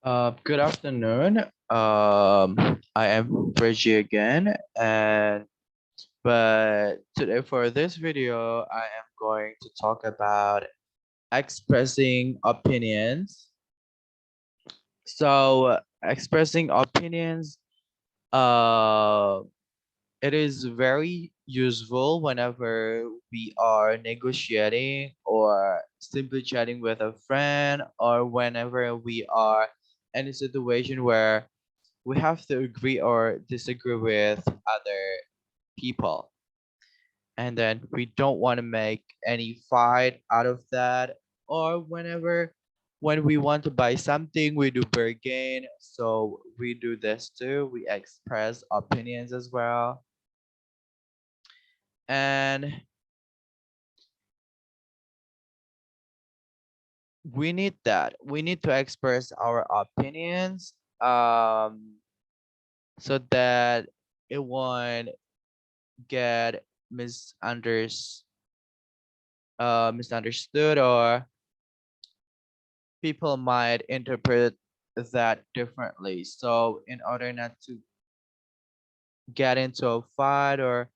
Good afternoon. I am Reggie again, and but today for this video, I am going to talk about expressing opinions. So, expressing opinions, uh, it is very useful whenever we are negotiating or simply chatting with a friend, or whenever we are in a situation where we have to agree or disagree with other people, and then we don't want to make any fight out of that. Or when we want to buy something, we do bargain, so we do this too, we express opinions as well. And we need that, we need to express our opinions, so that it won't get misunderstood, or people might interpret that differently. So in order not to get into a fight, or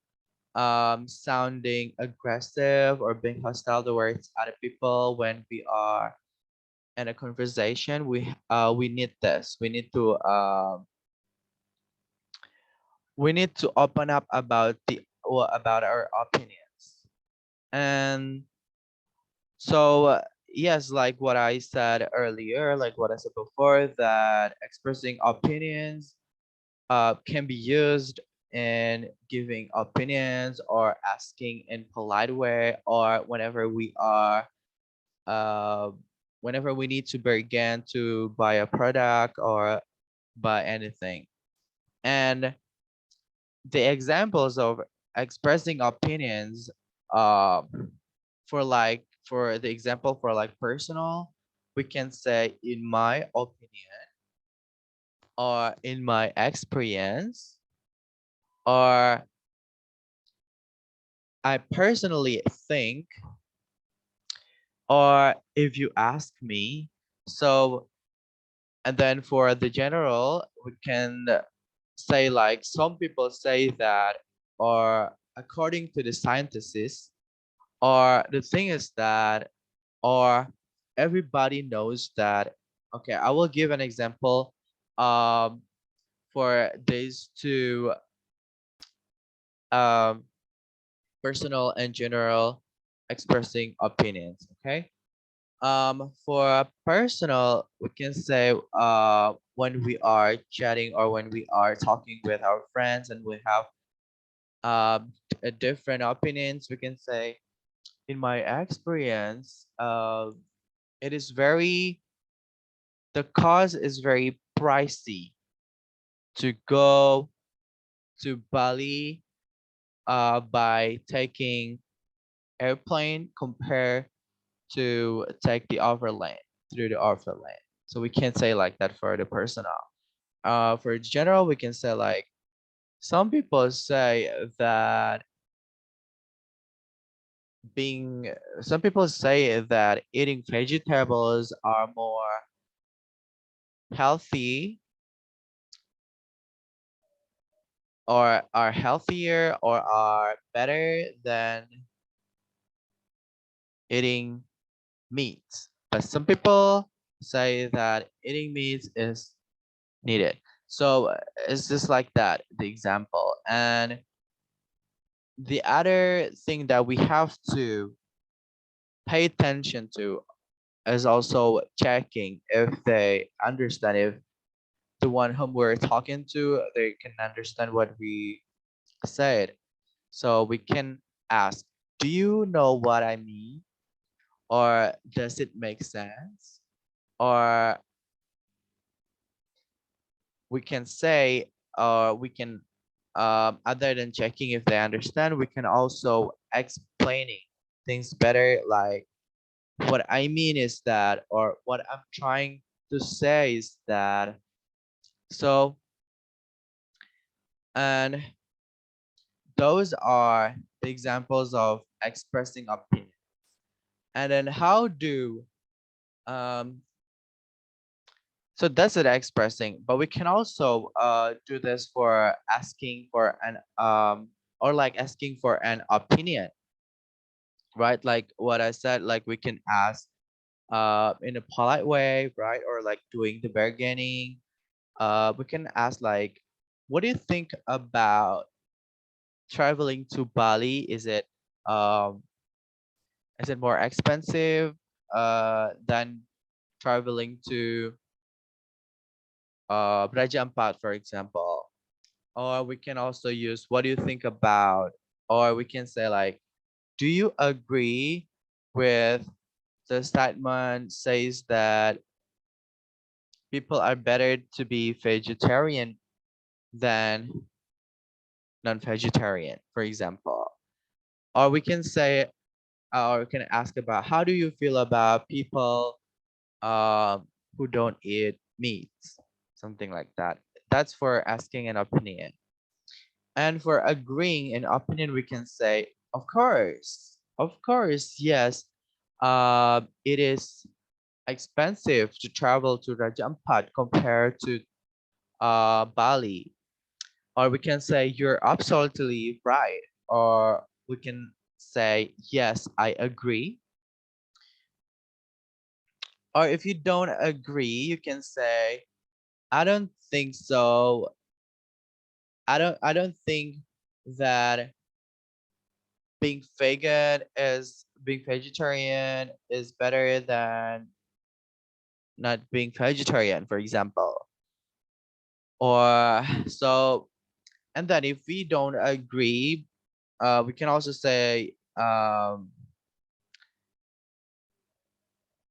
sounding aggressive or being hostile towards other people when we are in a conversation, we need this. We need to open up about about our opinions. And so, yes, like what I said earlier, like what I said before, that expressing opinions can be used in giving opinions or asking in polite way, or uh, whenever we need to begin to buy a product or buy anything. And the examples of expressing opinions, uh, for the example for like personal, we can say in my opinion, or in my experience, or I personally think, or if you ask me. So, and then for the general, we can say like some people say that, or according to the scientists, or the thing is that, or everybody knows that. Okay, I will give an example for these two, um, personal and general expressing opinions. Okay. For personal, we can say when we are chatting or when we are talking with our friends and we have different opinions, we can say, in my experience, it is very, the cost is very pricey to go to Bali by taking airplane compared to take the overland, through the overland. So we can't say like that for the personal. For general, we can say like some people say that being some people say that eating vegetables are more healthy, or are healthier, or are better than eating meat. But some people say that eating meat is needed. So it's just like that, the example. And the other thing that we have to pay attention to is also checking if they understand, if the one whom we're talking to, they can understand what we said. So we can ask, do you know what I mean? Or does it make sense? Or we can say, or we can, other than checking if they understand, we can also explaining things better. Like what I mean is that, or what I'm trying to say is that. So, and those are the examples of expressing opinion. And then how do, um, So that's it expressing, but we can also do this for asking for an or like asking for an opinion, right? Like what I said, like we can ask in a polite way, right? Or like doing the bargaining. We can ask like, what do you think about traveling to Bali? Um is it more expensive than traveling to Raja Ampat, for example? Or we can also use what do you think about, or we can say like, do you agree with the statement says that people are better to be vegetarian than non-vegetarian, for example? Or we can say, or we can ask about how do you feel about people who don't eat meats, something like that. That's for asking an opinion. And for agreeing an opinion, we can say, of course, yes. It is expensive to travel to Raja Ampat compared to Bali. Or we can say you're absolutely right. Or we can say, yes, I agree. Or if you don't agree, you can say, I don't think so. I don't think that being vegetarian is better than not being vegetarian, for example. Or so, and then if we don't agree, we can also say,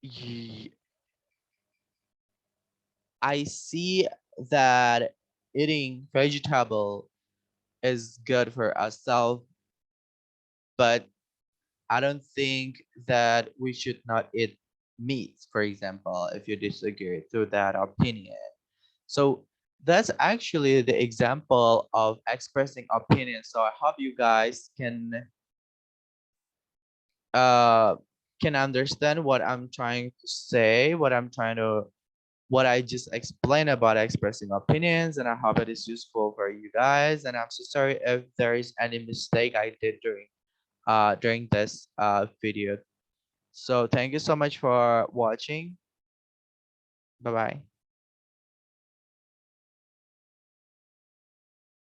y- I see that eating vegetable is good for ourselves, but I don't think that we should not eat meat, for example, if you disagree to that opinion. So that's actually the example of expressing opinion. So I hope you guys uh can understand what I'm trying to say, what I just explained about expressing opinions, and I hope it is useful for you guys. And I'm so sorry if there is any mistake I did during this video. So thank you so much for watching. Bye bye.